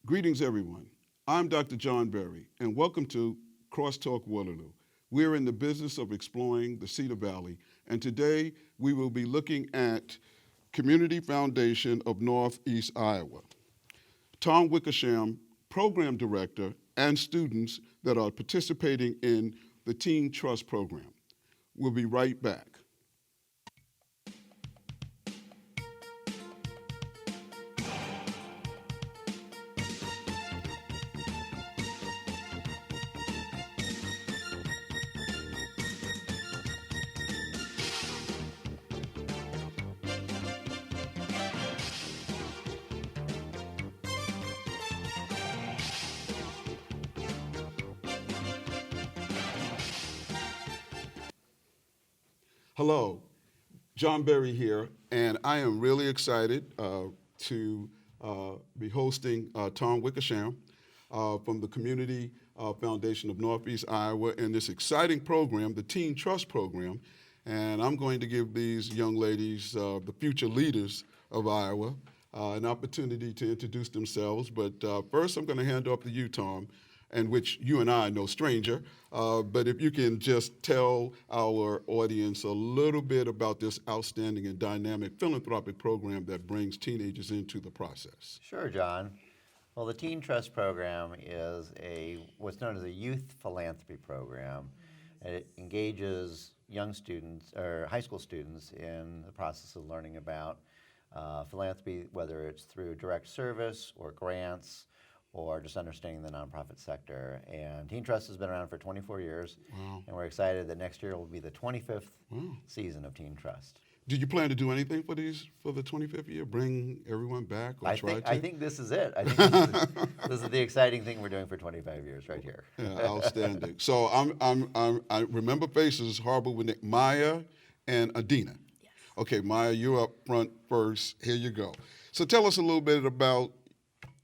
Greetings, everyone. I'm Dr. John Berry, and welcome to Crosstalk Waterloo. We're in the business of exploring the Cedar Valley, and today we will be looking at Community Foundation of Northeast Iowa. Tom Wickersham, Program Director, and students that are participating in the Teen Trust Program. We'll be right back. Hello, John Berry here, and I am really excited to be hosting Tom Wickersham from the Community Foundation of Northeast Iowa in this exciting program, the Teen Trust Program. And I'm going to give these young ladies, the future leaders of Iowa, an opportunity to introduce themselves. But first, I'm going to hand off to you, Tom, and which you and I are no stranger. But if you can just tell our audience a little bit about this outstanding and dynamic philanthropic program that brings teenagers into the process. Sure, John. Well, the Teen Trust Program is what's known as a youth philanthropy program. It engages young students or high school students in the process of learning about philanthropy, whether it's through direct service or grants, or just understanding the nonprofit sector. And Teen Trust has been around for 24 years, Wow. and we're excited that next year will be the 25th Wow. season of Teen Trust. Did you plan to do anything for the 25th year? Bring everyone back or try to? I think this is it. I think this is the exciting thing we're doing for 25 years right here. Yeah, outstanding. So I remember faces, Harbor with Nick, Maya and Edina. Yes. Okay, Maya, you're up front first. Here you go. So tell us a little bit about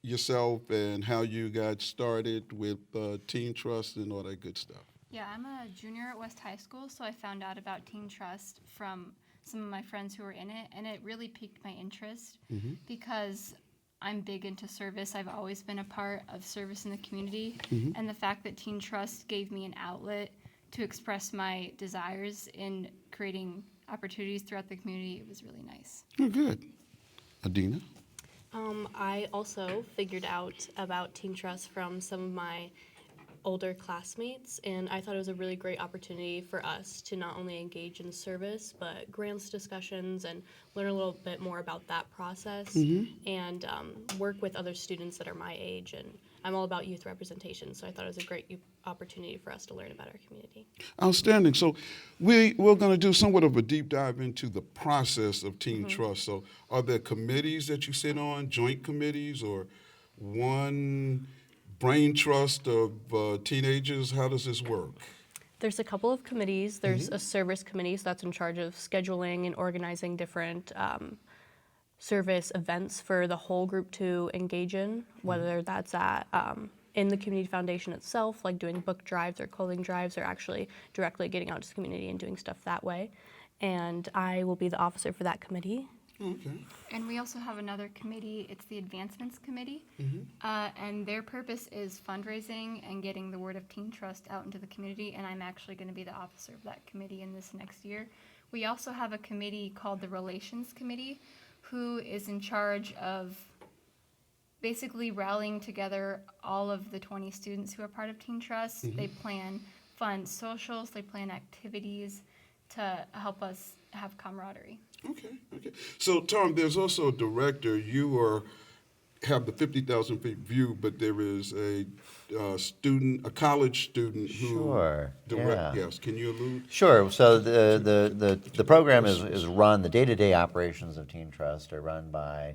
yourself and how you got started with Teen Trust and all that good stuff. Yeah, I'm a junior at West High School, so I found out about Teen Trust from some of my friends who were in it, and it really piqued my interest because I'm big into service. I've always been a part of service in the community, and the fact that Teen Trust gave me an outlet to express my desires in creating opportunities throughout the community, it was really nice. Oh, good. Edina? I also figured out about Teen Trust from some of my older classmates, and I thought it was a really great opportunity for us to not only engage in service, but grants discussions and learn a little bit more about that process and work with other students that are my age. And I'm all about youth representation, so I thought it was a great opportunity for us to learn about our community. Outstanding. So we're going to do somewhat of a deep dive into the process of Teen Trust. So are there committees that you sit on, joint committees, or one brain trust of teenagers? How does this work? There's a couple of committees. There's a service committee, so that's in charge of scheduling and organizing different service events for the whole group to engage in, whether that's at in the community foundation itself, like doing book drives or clothing drives, or actually directly getting out to the community and doing stuff that way. And I will be the officer for that committee. Okay. And we also have another committee, it's the Advancements Committee, and their purpose is fundraising and getting the word of Teen Trust out into the community, and I'm actually going to be the officer of that committee in this next year. We also have a committee called the Relations Committee, who is in charge of basically rallying together all of the 20 students who are part of Teen Trust. They fund socials, they plan activities to help us have camaraderie. Okay. So, Tom, there's also a director. You have the 50,000 feet view, but there is a college student who Sure. Yes. Can you allude? Sure. So the program is run. The day-to-day operations of Teen Trust are run by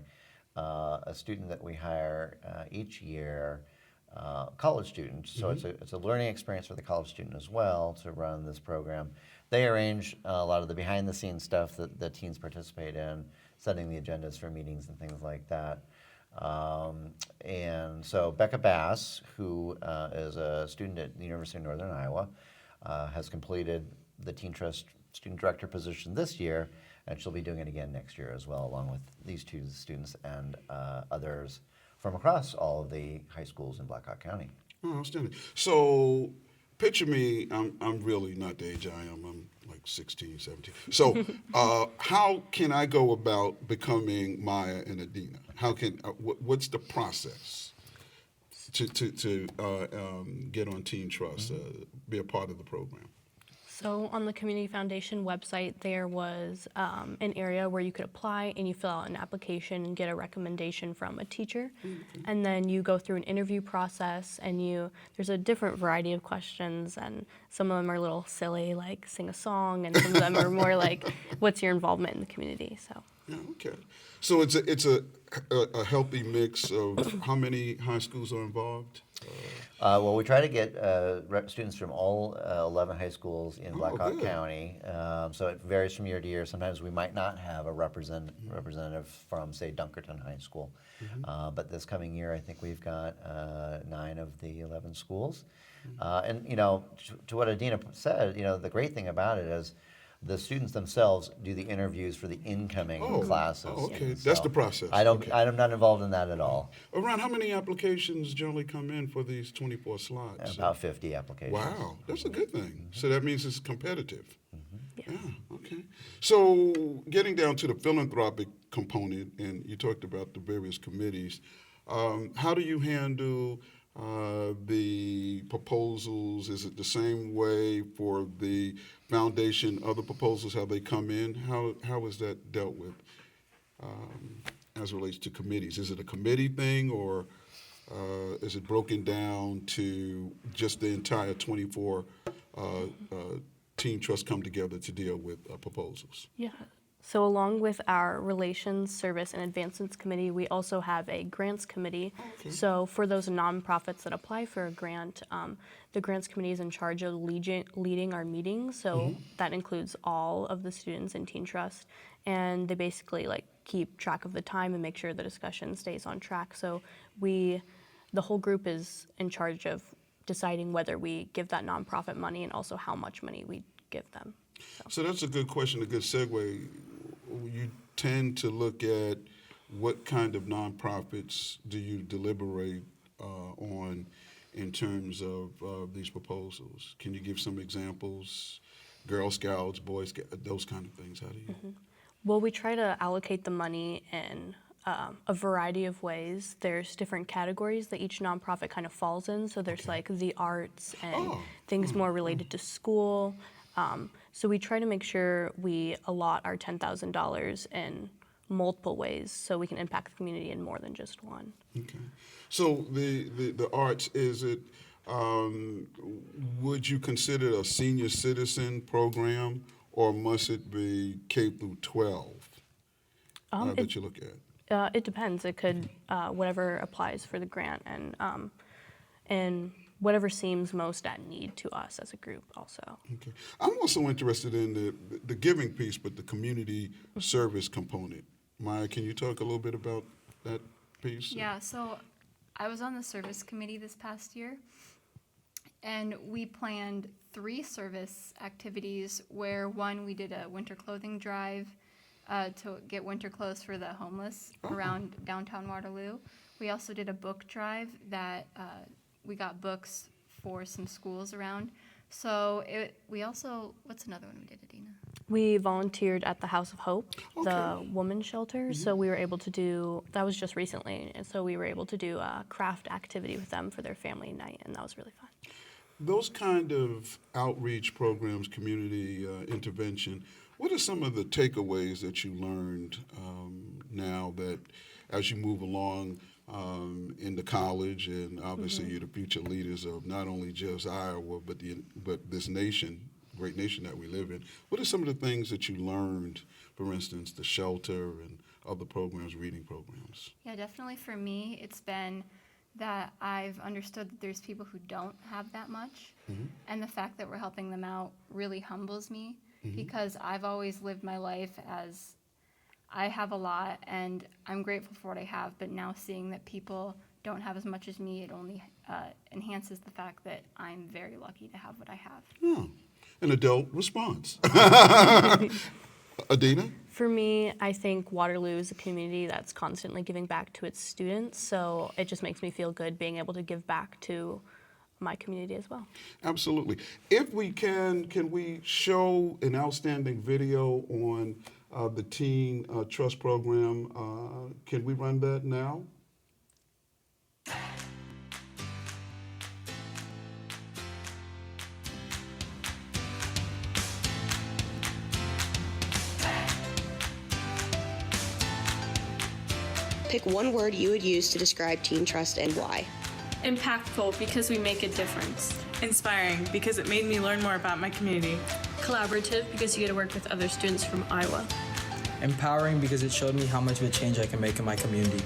a student that we hire each year, college students. So it's a learning experience for the college student as well to run this program. They arrange a lot of the behind-the-scenes stuff that the teens participate in, setting the agendas for meetings and things like that. And so Becca Bass, who is a student at the University of Northern Iowa, has completed the Teen Trust student director position this year, and she'll be doing it again next year as well, along with these two students and others from across all of the high schools in Blackhawk County. Oh, outstanding. So, picture me, I'm really not the age I am. I'm like 16, 17. So, how can I go about becoming Maya and Edina? How can, what's the process to get on Teen Trust, be a part of the program? So on the Community Foundation website, there was an area where you could apply and you fill out an application and get a recommendation from a teacher. And then you go through an interview process and there's a different variety of questions, and some of them are a little silly, like sing a song, and some of them are more like, what's your involvement in the community? So. Yeah, okay. So it's a healthy mix of how many high schools are involved? Well, we try to get students from all 11 high schools in Blackhawk good. County. So it varies from year to year. Sometimes we might not have a representative from, say, Dunkerton High School. But this coming year, I think we've got 9 of the 11 schools. And, to what Edina said, the great thing about it is the students themselves do the interviews for the incoming classes. Oh, okay. And That's so the process. I'm not involved in that at all. Around how many applications generally come in for these 24 slots? About 50 applications. Wow, that's a good thing. So that means it's competitive. Yeah, okay. So getting down to the philanthropic component, and you talked about the various committees, how do you handle the proposals? Is it the same way for the foundation, other proposals, how they come in? How is that dealt with as it relates to committees? Is it a committee thing, or is it broken down to just the entire 24 Teen Trust come together to deal with proposals? Yeah. So along with our Relations, Service, and Advancements Committee, we also have a Grants Committee. Okay. So for those nonprofits that apply for a grant, the Grants Committee is in charge of leading our meetings. So that includes all of the students in Teen Trust. And they basically keep track of the time and make sure the discussion stays on track. So the whole group is in charge of deciding whether we give that nonprofit money and also how much money we give them. So that's a good question, a good segue. You tend to look at what kind of nonprofits do you deliberate on in terms of these proposals? Can you give some examples? Girl Scouts, Boy Scouts, those kind of things. How do you? Well, we try to allocate the money in a variety of ways. There's different categories that each nonprofit kind of falls in. So there's the arts and things more related to school. So we try to make sure we allot our $10,000 in multiple ways so we can impact the community in more than just one. Okay. So the arts, is it, would you consider it a senior citizen program, or must it be K through 12 that you look at? It depends. It could, whatever applies for the grant, and whatever seems most at need to us as a group also. Okay. I'm also interested in the giving piece, but the community service component. Maya, can you talk a little bit about that piece? Yeah, so I was on the service committee this past year, and we planned 3 service activities where one, we did a winter clothing drive to get winter clothes for the homeless around downtown Waterloo. We also did a book drive that we got books for some schools around. So we also, what's another one we did, Edina? We volunteered at the House of Hope, the women's shelter. So we were able to do, that was just recently, and so we were able to do a craft activity with them for their family night, and that was really fun. Those kind of outreach programs, community intervention, what are some of the takeaways that you learned now that as you move along into college, and obviously you're the future leaders of not only just Iowa, but this nation, great nation that we live in. What are some of the things that you learned, for instance, the shelter and other programs, reading programs? Yeah, definitely for me, it's been that I've understood that there's people who don't have that much, and the fact that we're helping them out really humbles me, because I've always lived my life as I have a lot, and I'm grateful for what I have, but now seeing that people don't have as much as me, it only enhances the fact that I'm very lucky to have what I have. Yeah. An adult response. Edina? For me, I think Waterloo is a community that's constantly giving back to its students, so it just makes me feel good being able to give back to my community as well. Absolutely. If we can we show an outstanding video on the Teen Trust Program? Can we run that now? Pick one word you would use to describe Teen Trust and why. Impactful because we make a difference. Inspiring because it made me learn more about my community. Collaborative because you get to work with other students from Iowa. Empowering because it showed me how much of a change I can make in my community.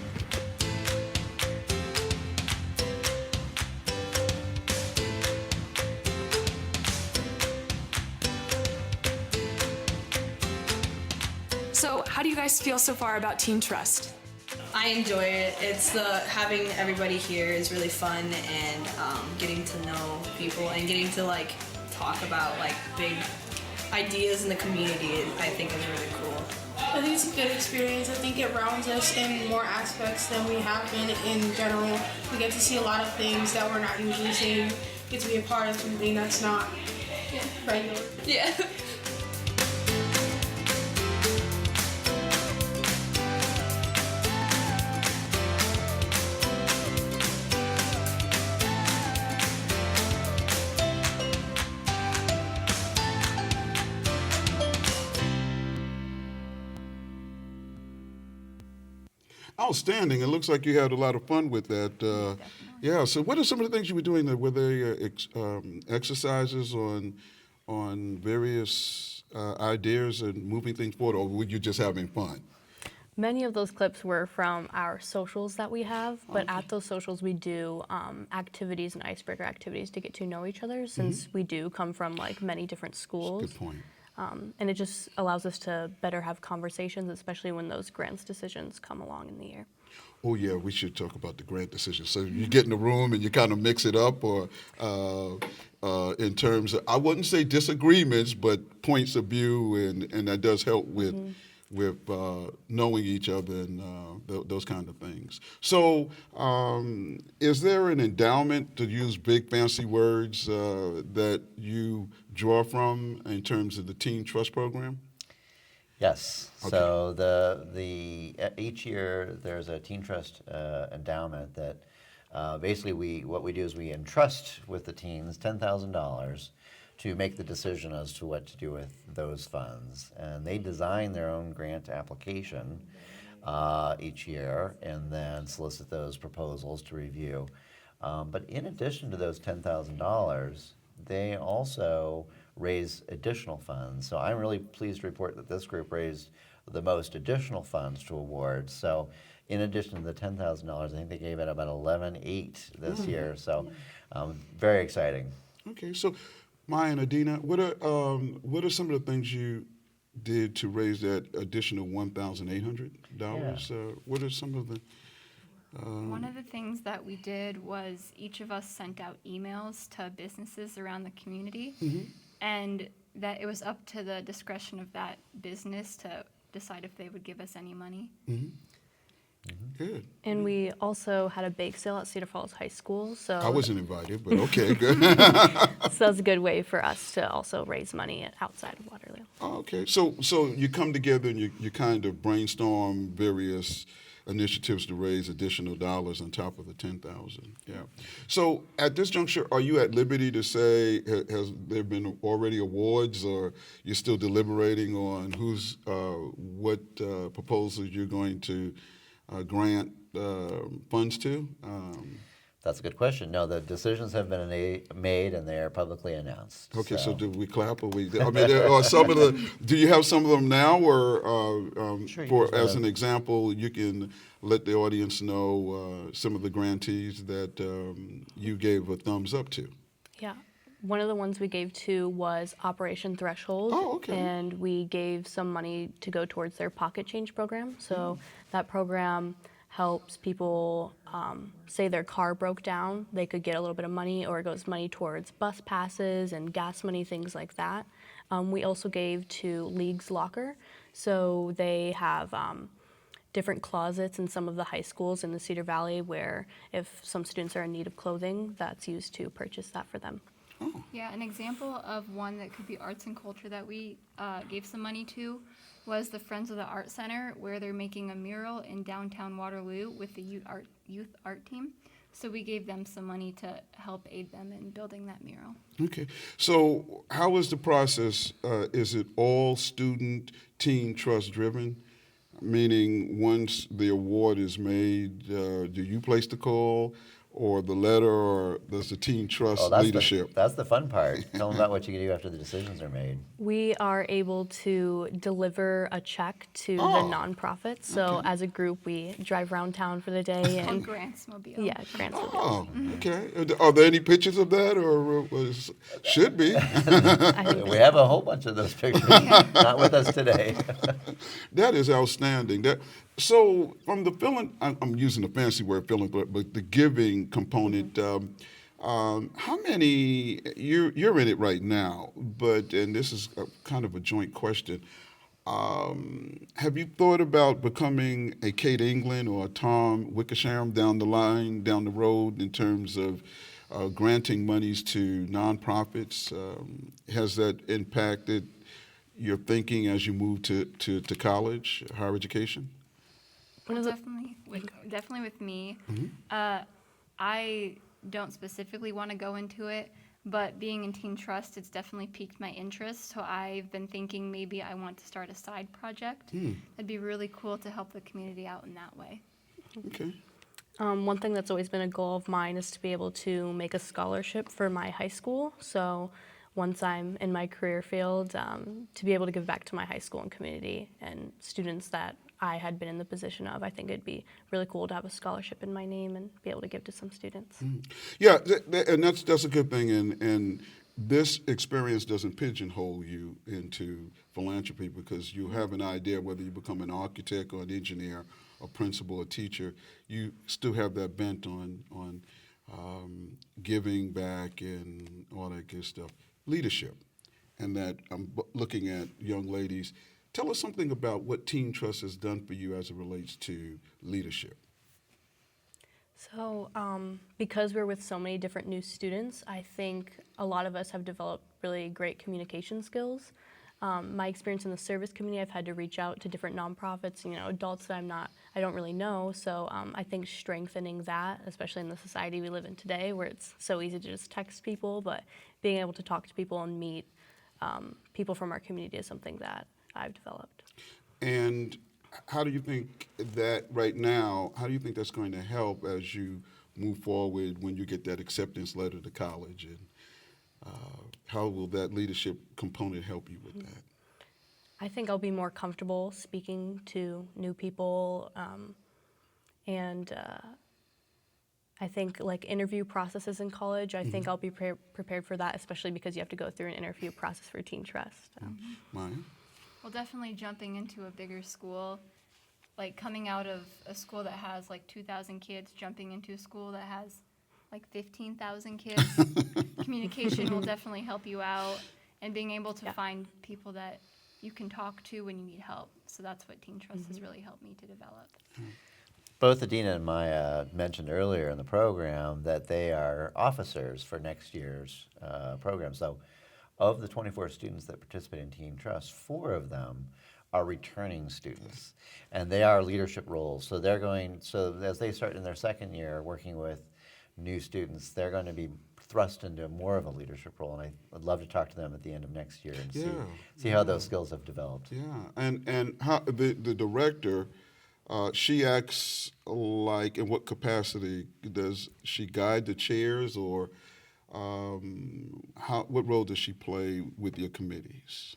So, how do you guys feel so far about Teen Trust? I enjoy it. It's having everybody here is really fun, and getting to know people and getting to talk about big ideas in the community. I think is really cool. I think it's a good experience. I think it rounds us in more aspects than we have been in general. We get to see a lot of things that we're not usually seeing. Get to be a part of something that's not regular. Yeah. Outstanding. It looks like you had a lot of fun with that. Yeah. So, what are some of the things you were doing there? Were there exercises on various ideas and moving things forward, or were you just having fun? Many of those clips were from our socials that we have, but at those socials we do activities and icebreaker activities to get to know each other, since we do come from many different schools. Good point. And it just allows us to better have conversations, especially when those grants decisions come along in the year. Oh yeah, we should talk about the grant decision. So you get in a room and you kind of mix it up, or in terms of, I wouldn't say disagreements, but points of view, and that does help with knowing each other and those kind of things. So is there an endowment, to use big fancy words, that you draw from in terms of the Teen Trust Program? Yes. Okay. So each year there's a Teen Trust endowment that basically what we do is we entrust with the teens $10,000 to make the decision as to what to do with those funds, and they design their own grant application each year and then solicit those proposals to review. But in addition to those $10,000, they also raise additional funds. So I'm really pleased to report that this group raised the most additional funds to awards. So in addition to the $10,000, I think they gave it about $11,800 this year. So very exciting. Okay, so Maya and Edina, what are some of the things you did to raise that additional $1,800? What are some of the One of the things that we did was each of us sent out emails to businesses around the community, and that it was up to the discretion of that business to decide if they would give us any money. Good. And we also had a bake sale at Cedar Falls High School. So I wasn't invited, but okay, good. so that's a good way for us to also raise money outside of Waterloo. Oh, okay, so you come together and you kind of brainstorm various initiatives to raise additional dollars on top of the $10,000. Yeah. So at this juncture, are you at liberty to say, has there been already awards, or you're still deliberating on what proposals you're going to grant funds to? That's a good question. No, the decisions have been made and they are publicly announced. Okay, so do we clap, or I mean, are some of the? Do you have some of them now, or Sure, as an example, you can let the audience know some of the grantees that you gave a thumbs up to? Yeah. One of the ones we gave to was Operation Threshold. Oh, okay. And we gave some money to go towards their pocket change program. So that program helps people, say their car broke down, they could get a little bit of money, or it goes money towards bus passes and gas money, things like that. We also gave to League's Locker. So they have different closets in some of the high schools in the Cedar Valley where if some students are in need of clothing, that's used to purchase that for them. Yeah, an example of one that could be arts and culture that we gave some money to was the Friends of the Art Center, where they're making a mural in downtown Waterloo with the youth art team. So we gave them some money to help aid them in building that mural. Okay. So how is the process? Is it all student teen trust driven? Meaning once the award is made, do you place the call or the letter, or does the teen trust leadership? That's the fun part. Tell them about what you can do after the decisions are made. We are able to deliver a check to the nonprofit. So as a group, we drive around town for the day and Grants Mobile. yeah, grants. Oh, okay. Are there any pictures of that, or should be? We have a whole bunch of those pictures. Not with us today. That is outstanding. So from the I'm using a fancy word, but the giving component. How many? You're in it right now, and this is kind of a joint question. Have you thought about becoming a Kate England or a Tom Wickersham down the road in terms of granting monies to nonprofits? Has that impacted your thinking as you move to college, higher education? Definitely with me. I don't specifically want to go into it, but being in Teen Trust, it's definitely piqued my interest. So I've been thinking maybe I want to start a side project. That'd be really cool to help the community out in that way. Okay. One thing that's always been a goal of mine is to be able to make a scholarship for my high school. So once I'm in my career field, to be able to give back to my high school and community and students that I had been in the position of. I think it'd be really cool to have a scholarship in my name and be able to give to some students. Yeah, and that's a good thing. And this experience doesn't pigeonhole you into philanthropy, because you have an idea whether you become an architect or an engineer, a principal, a teacher. You still have that bent on giving back and all that good stuff. Leadership, and that I'm looking at young ladies. Tell us something about what Teen Trust has done for you as it relates to leadership. So because we're with so many different new students, I think a lot of us have developed really great communication skills. My experience in the service community, I've had to reach out to different nonprofits, adults that I don't really know. So I think strengthening that, especially in the society we live in today, where it's so easy to just text people, but being able to talk to people and meet people from our community is something that I've developed. And how do you think that right now, how do you think that's going to help as you move forward when you get that acceptance letter to college? And how will that leadership component help you with that? I think I'll be more comfortable speaking to new people, and I think like interview processes in college, I think I'll be prepared for that, especially because you have to go through an interview process for Teen Trust. Maya? Well, definitely jumping into a bigger school, like coming out of a school that has like 2,000 kids, jumping into a school that has like 15,000 kids. Communication will definitely help you out, and being able to find people that you can talk to when you need help. So that's what Teen Trust has really helped me to develop. Both Edina and Maya mentioned earlier in the program that they are officers for next year's program. So of the 24 students that participate in Teen Trust, 4 of them are returning students, and they are leadership roles. So so as they start in their second year working with new students, they're going to be thrust into more of a leadership role, and I would love to talk to them at the end of next year and see how those skills have developed. Yeah, and how the director, she acts like, in what capacity? Does she guide the chairs, or what role does she play with your committees?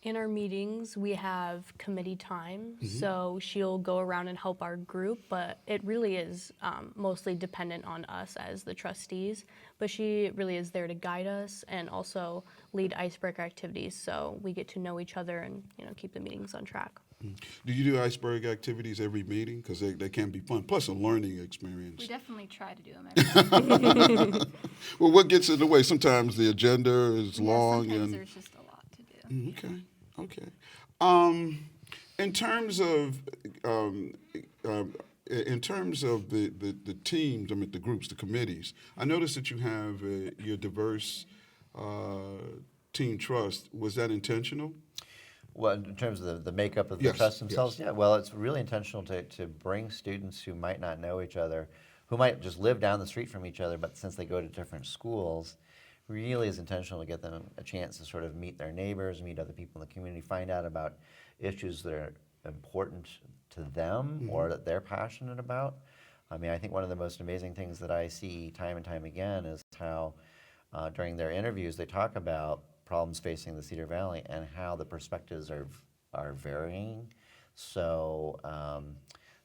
In our meetings, we have committee time, so she'll go around and help our group, but it really is mostly dependent on us as the trustees. But she really is there to guide us and also lead icebreaker activities, so we get to know each other and keep the meetings on track. Do you do icebreaker activities every meeting? Because they can be fun, plus a learning experience. We definitely try to do them every day. Well, what gets in the way? Sometimes the agenda is long. Sometimes and there's just a lot to do. Okay. In terms of the teams, I mean the groups, the committees, I noticed that you have your diverse teen trust. Was that intentional? Well, in terms of the makeup of the Yes, trust themselves, yes. yeah. Well, it's really intentional to bring students who might not know each other, who might just live down the street from each other, but since they go to different schools, really is intentional to get them a chance to sort of meet their neighbors, meet other people in the community, find out about issues that are important to them or that they're passionate about. I mean, I think one of the most amazing things that I see time and time again is how during their interviews they talk about problems facing the Cedar Valley and how the perspectives are varying. So,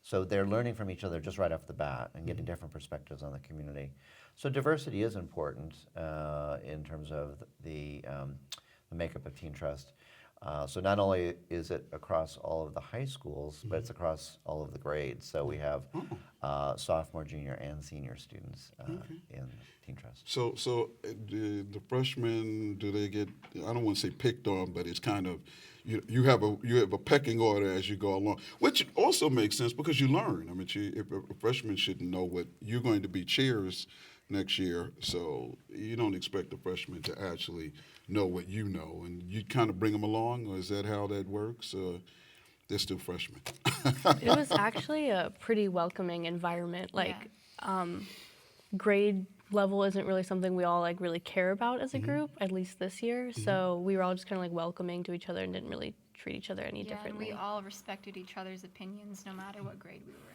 so they're learning from each other just right off the bat and getting different perspectives on the community. So diversity is important in terms of the makeup of Teen Trust. So not only is it across all of the high schools, but it's across all of the grades. So we have sophomore, junior, and senior students in Teen Trust. So the freshmen, do they get? I don't want to say picked on, but it's kind of you have a pecking order as you go along, which also makes sense because you learn. I mean, if a freshman shouldn't know what you're going to be cheers next year, so you don't expect the freshmen to actually know what you know, and you kind of bring them along, or is that how that works? They're still freshmen. It was actually a pretty welcoming environment. Like, grade level isn't really something we all like really care about as a group, at least this year. So we were all just kind of like welcoming to each other and didn't really treat each other any differently. And we all respected each other's opinions no matter what grade we were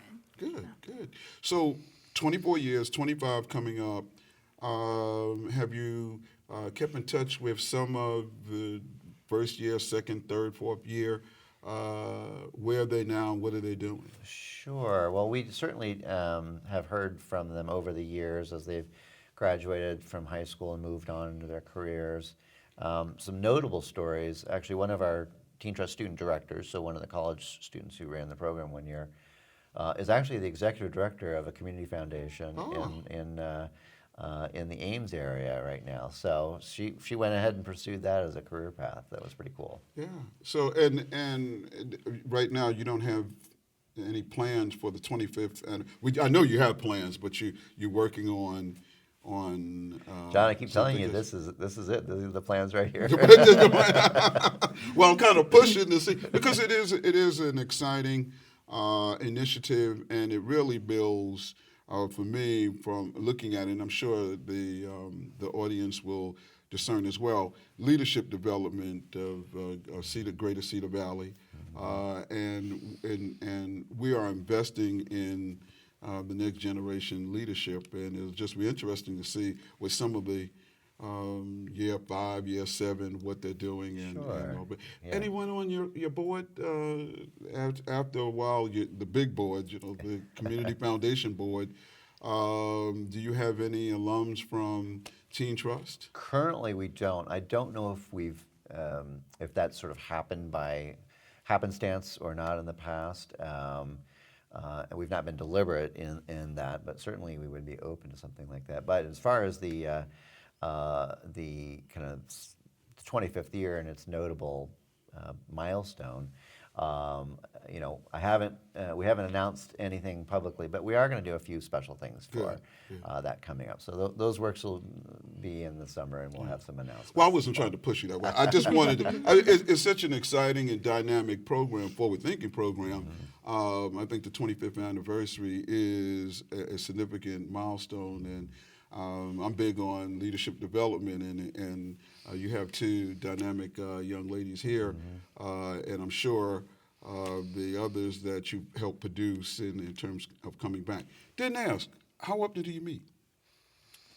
in. Good. So 24 years, 25 coming up. Have you kept in touch with some of the first year, second, third, fourth year? Where are they now? What are they doing? Sure. Well, we certainly have heard from them over the years as they've graduated from high school and moved on into their careers. Some notable stories. Actually, one of our Teen Trust student directors, so one of the college students who ran the program one year, is actually the executive director of a community foundation in the Ames area right now. So she went ahead and pursued that as a career path. That was pretty cool. Yeah. So and right now you don't have any plans for the 25th, and I know you have plans, but you're working on. John, I keep telling you, this is it. These are the plans right here. Well, I'm kind of pushing to see because it is an exciting initiative, and it really builds. For me, from looking at it, and I'm sure the audience will discern as well, leadership development of Greater Cedar Valley, and we are investing in the next generation leadership, and it'll just be interesting to see with some of the year 5, year 7, what they're doing, and but anyone on your board after a while, the big board, the Community Foundation board. Do you have any alums from Teen Trust? Currently, we don't. I don't know if we've if that sort of happened by happenstance or not in the past. We've not been deliberate in that, but certainly we would be open to something like that. But as far as the kind of 25th year and its notable milestone, we haven't announced anything publicly, but we are going to do a few special things for that coming up. So those works will be in the summer, and we'll have some announcements. Well, I wasn't trying to push you that way. I just wanted to. It's such an exciting and dynamic program, forward-thinking program. I think the 25th anniversary is a significant milestone, and I'm big on leadership development, and you have two dynamic young ladies here, and I'm sure the others that you helped produce in terms of coming back. Didn't ask, how often do you meet?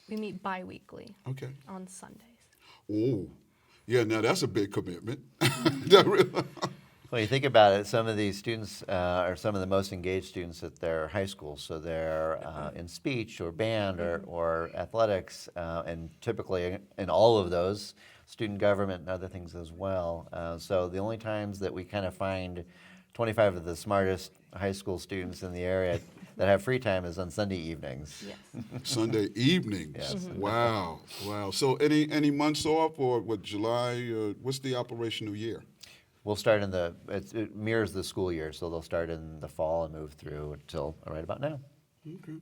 We meet bi-weekly. Okay. On Sundays. Oh, yeah, now that's a big commitment. Well, you think about it, some of these students are some of the most engaged students at their high school. So they're in speech or band or athletics, and typically in all of those, student government and other things as well. So the only times that we kind of find 25 of the smartest high school students in the area that have free time is on Sunday evenings. Yes. Sunday evenings. Yes. Wow. So any months off, or what, July? What's the operational year? we'll start in it mirrors the school year, so they'll start in the fall and move through until right about now. Okay.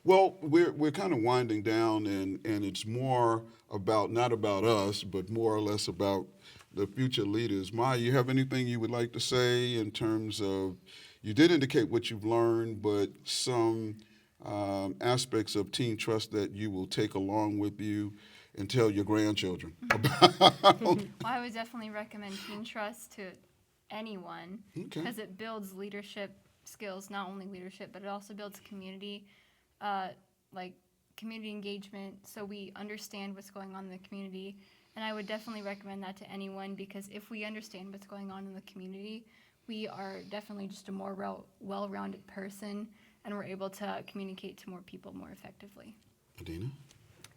Well, we're kind of winding down, and it's more about, not about us, but more or less about the future leaders. Maya, you have anything you would like to say in terms of, you did indicate what you've learned, but some aspects of Teen Trust that you will take along with you and tell your grandchildren about? Well, I would definitely recommend Teen Trust to anyone Okay. because it builds leadership skills, not only leadership, but it also builds community, like community engagement, so we understand what's going on in the community. And I would definitely recommend that to anyone because if we understand what's going on in the community, we are definitely just a more well-rounded person, and we're able to communicate to more people more effectively. Edina?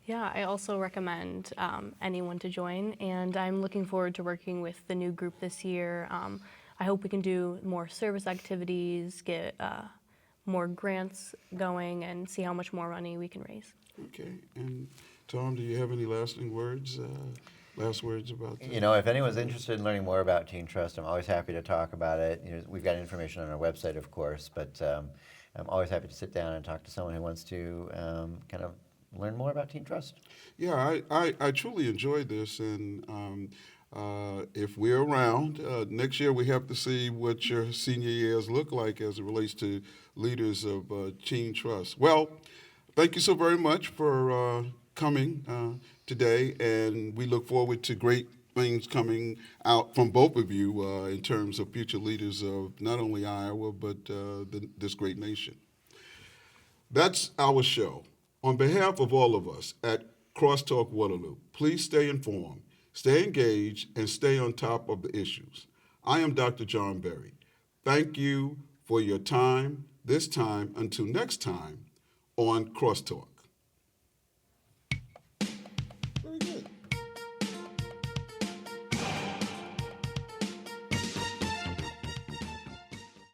Yeah, I also recommend anyone to join, and I'm looking forward to working with the new group this year. I hope we can do more service activities, get more grants going, and see how much more money we can raise. Okay. And Tom, do you have any lasting words, last words about that? You know, if anyone's interested in learning more about Teen Trust, I'm always happy to talk about it. You know, we've got information on our website, of course, but I'm always happy to sit down and talk to someone who wants to kind of learn more about Teen Trust. Yeah, I truly enjoyed this, and if we're around, next year we have to see what your senior years look like as it relates to leaders of Teen Trust. Well, thank you so very much for coming today, and we look forward to great things coming out from both of you in terms of future leaders of not only Iowa, but this great nation. That's our show. On behalf of all of us at Crosstalk Waterloo, please stay informed, stay engaged, and stay on top of the issues. I am Dr. John Berry. Thank you for your time this time. Until next time on Crosstalk. Very good.